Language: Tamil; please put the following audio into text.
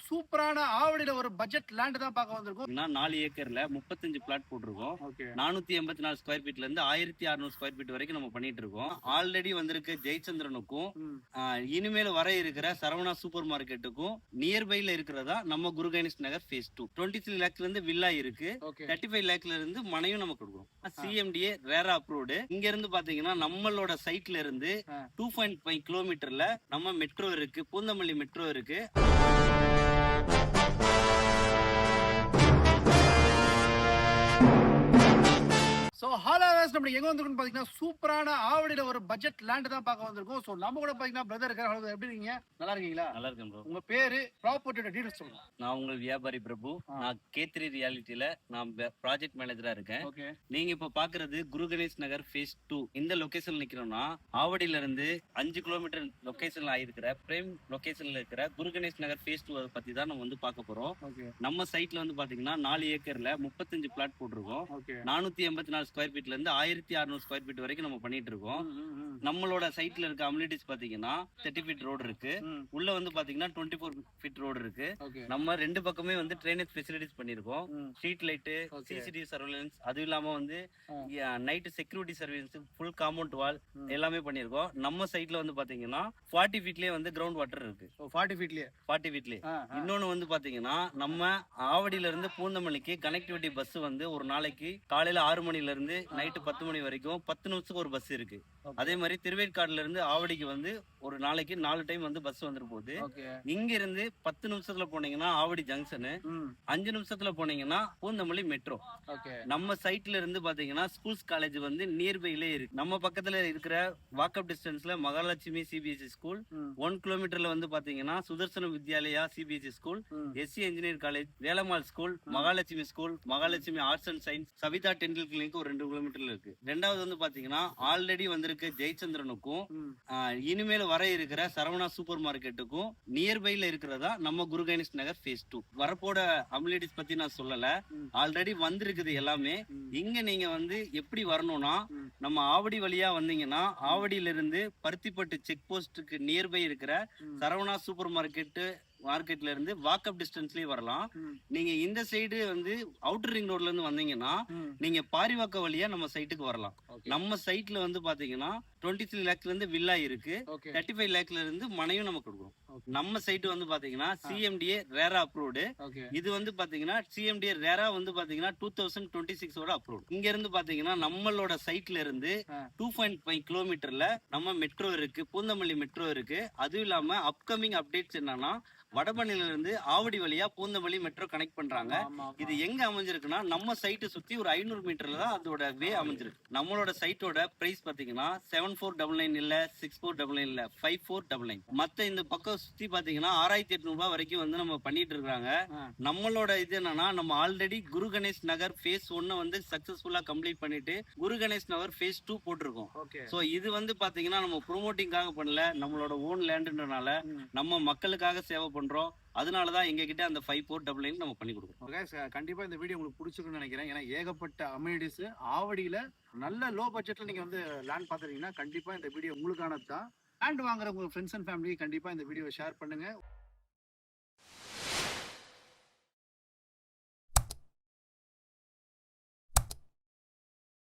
சூப்பரான ஆவடியில ஒரு பட்ஜெட் லேண்ட் தான் பார்க்க வந்திருக்கோம். 4 ஏக்கர்ல 35 பிளாட் போட்டிருக்கோம். 484 ஸ்கொயர் ஃபீட்ல இருந்து 1600 ஸ்கொயர் ஃபீட் வரைக்கும் நம்ம பண்ணிட்டு இருக்கோம். ஆல்ரெடி வந்திருக்க ஜெயச்சந்திரனுக்கும் இனிமேல் வர இருக்கிற சரவணா சூப்பர் மார்க்கெட்டுக்கும் நியர்பைல இருக்கிறதா நம்ம குரு கணேஷ் நகர் ஃபேஸ் 2. 23 லேக்ல இருந்து வில்லா இருக்கு. 35 லேக்ல இருந்து மனையும் நம்ம கொடுக்குறோம். சிஎம்டிஏ வேற அப்ரூவ்டு. இங்க இருந்து பாத்தீங்கன்னா நம்மளோட சைட்ல இருந்து 2.5 கிலோமீட்டர்ல நம்ம மெட்ரோ இருக்கு, பூந்தமல்லி மெட்ரோ இருக்கு. ஸோ ஹாலாவேஸ் நம்ம எங்க வந்திருக்கோம்னு பாத்தீங்கன்னா சூப்பரான ஆவடியில ஒரு பட்ஜெட் லேண்ட் தான் பார்க்க வந்திருக்கோம். ஸோ நம்ம கூட பாத்தீங்கன்னா பிரதர் இருக்காரு. எப்படி இருக்கீங்க? நல்லா இருக்கீங்களா? நல்லா இருக்கேன் ப்ரோ. உங்க பேரு, ப்ராப்பர்ட்டியோட டீடைல்ஸ் சொல்லுங்க. நான் உங்கள் வியாபாரி பிரபு. நான் K3 ரியாலிட்டியில நான் ப்ராஜெக்ட் மேனேஜரா இருக்கேன். நீங்க இப்ப பாக்குறது குரு கணேஷ் நகர் ஃபேஸ் 2. இந்த லொகேஷன்ல நிக்கிறோம்னா ஆவடியில இருந்து 5 கிலோமீட்டர் லொகேஷன்ல ஆயிருக்கிற பிரேம் லொகேஷன்ல இருக்கிற குரு கணேஷ் நகர் ஃபேஸ் 2 பத்தி தான் நம்ம வந்து பார்க்க போறோம். நம்ம சைட்ல வந்து பாத்தீங்கன்னா 4 ஏக்கர்ல 35 பிளாட் போட்டிருக்கோம். 484 ஸ்கொயர் ஃபீட்ல இருந்து 1600 ஸ்கொயர் ஃபீட் வரைக்கும் நம்ம பண்ணிட்டு இருக்கோம். நம்மளோட சைட்ல இருக்க அம்யூனிட்டிஸ் பாத்தீங்கன்னா 30 ஃபீட் ரோடு இருக்கு. உள்ள வந்து பாத்தீங்கன்னா 24 ஃபீட் ரோடு இருக்கு. நம்ம ரெண்டு பக்கமே வந்து ட்ரைனேஜ் ஃபெசிலிட்டிஸ் பண்ணிருக்கோம். ஸ்ட்ரீட் லைட், சிசிடிவி சர்வேலன்ஸ், அது இல்லாம வந்து night security service, full compound wall எல்லாமே பண்ணிருக்கோம். நம்ம சைட்ல வந்து பாத்தீங்கன்னா 40 ஃபீட்லயே வந்து கிரவுண்ட் வாட்டர் இருக்கு. 40 ஃபீட்லயே. இன்னொன்னு வந்து பாத்தீங்கன்னா நம்ம ஆவடியில இருந்து பூந்தமல்லிக்கு கனெக்டிவிட்டி பஸ் வந்து ஒரு நாளைக்கு காலையில 6 மணில இருந்து நைட்டு 10 மணி வரைக்கும் 10 நிமிஷத்துக்கு ஒரு பஸ் இருக்கு. அதே மாதிரி திருவேற்காடுல இருந்து ஆவடிக்கு வந்து ஒரு நாளைக்கு 4 டைம் வந்து பஸ் வந்துட்டு போகுது. இங்க இருந்து 10 நிமிஷத்துல போனீங்கன்னா ஆவடி ஜங்ஷனு, 5 நிமிஷத்துல போனீங்கன்னா பூந்தமல்லி மெட்ரோ. நம்ம சைட்ல இருந்து பாத்தீங்கன்னா ஸ்கூல்ஸ் காலேஜ் வந்து நியர்பைலே இருக்கு. நம்ம பக்கத்துல இருக்கிற வாக்கப் டிஸ்டன்ஸ்ல மகாலட்சுமி சிபிஎஸ்இ ஸ்கூல், 1 கிலோமீட்டர்ல வந்து பாத்தீங்கன்னா Sudarshana Vidyalaya CBSE school, SC engineer college, Velammal school, Mahalakshmi school, Mahalakshmi arts and science, Savitha dental clinic ஒரு 2 கிலோமீட்டர்ல இருக்கு. ரெண்டாவது வந்து பாத்தீங்கன்னா ஆல்ரெடி வந்திருக்க ஜெயச்சந்திரனுக்கும் இனிமேல் வர இருக்கிற சரவணா சூப்பர் மார்க்கெட்டுக்கும் நியர்பைல இருக்கிறதா நம்ம குரு கணேஷ் நகர் ஃபேஸ் 2. வரப்போட அம்யூனிட்டிஸ் பத்தி நான் சொல்லல, ஆல்ரெடி வந்திருக்குது எல்லாமே. இங்க நீங்க வந்து எப்படி வரணும்னா நம்ம ஆவடி வழியா வந்தீங்கன்னா ஆவடியில இருந்து பருத்திப்பட்டு செக் போஸ்டுக்கு நியர்பை இருக்கிற சரவணா சூப்பர் மார்க்கெட்ல இருந்து வாக்கப் டிஸ்டன்ஸ்லயே வரலாம். நீங்க இந்த சைடு வந்து அவுட்டர் ரிங் ரோட்ல இருந்து வந்தீங்கன்னா நீங்க பாரிவாக்க வழியா நம்ம சைட்டுக்கு வரலாம். நம்ம சைட்ல வந்து பாத்தீங்கன்னா 23 லேக்ல இருந்து வில்லா இருக்கு. 35 லேக்ல இருந்து மனையும் நம்ம கொடுக்குறோம். நம்ம சைட் வந்து பாத்தீங்கன்னா சிஎம்டிஏ ரேரா அப்ரூவ்டு. இது வந்து பாத்தீங்கன்னா சிஎம்டிஏ ரேரா வந்து பாத்தீங்கன்னா 2026 ஓட அப்ரூவ்ட். இங்க இருந்து பாத்தீங்கன்னா நம்மளோட சைட்ல இருந்து 2.5 கிலோமீட்டர்ல நம்ம மெட்ரோ இருக்கு, பூந்தமல்லி மெட்ரோ இருக்கு. அதுவும் இல்லாம அப்கமிங் அப்டேட்ஸ் என்னன்னா வடபழனில இருந்து ஆவடி வழியா பூந்தமல்லி மெட்ரோ கனெக்ட் பண்றாங்க. இது எங்க அமைஞ்சிருக்குன்னா நம்ம சைட்டை சுத்தி ஒரு 500 மீட்டர்ல தான் அதோட வே அமைஞ்சிருக்கு. நம்மளோட சைட்டோட பிரைஸ் பாத்தீங்கன்னா 7499 இல்ல, 6499 இல்ல, 5499. மத்த இந்த பக்கம் சுத்தி பாத்தீங்கன்னா 6800 ரூபாய் வரைக்கும் வந்து நம்ம பண்ணிட்டு இருக்காங்க. நம்மளோட இது என்னன்னா நம்ம ஆல்ரெடி குரு கணேஷ் நகர் ஃபேஸ் 1 வந்து சக்சஸ்ஃபுல்லா கம்ப்ளீட் பண்ணிட்டு குரு கணேஷ் நகர் ஃபேஸ் 2 போட்டிருக்கோம். சோ இது வந்து பாத்தீங்கன்னா நம்ம ப்ரோமோட்டிங்காக பண்ணல, நம்மளோட ஓன் லேண்ட்ன்றனால நம்ம மக்களுக்காக சேவை பண்றோம். அதனாலதான் எங்க கிட்ட அந்த 5499 நம்ம பண்ணி கொடுக்கறோம். கண்டிப்பா இந்த வீடியோ உங்களுக்கு பிடிச்சிருக்குன்னு நினைக்கிறேன். ஏன்னா ஏகப்பட்ட அம்யூனிட்டிஸ் ஆவடியில நல்ல லோ பட்ஜெட்ல நீங்க வந்து லேண்ட் பாக்குறீங்கன்னா கண்டிப்பா இந்த வீடியோ உங்களுக்கானது தான். லேண்ட் வாங்குற உங்க ஃப்ரெண்ட்ஸ் அண்ட் ஃபேமிலி கண்டிப்பா இந்த வீடியோ ஷேர் பண்ணுங்க.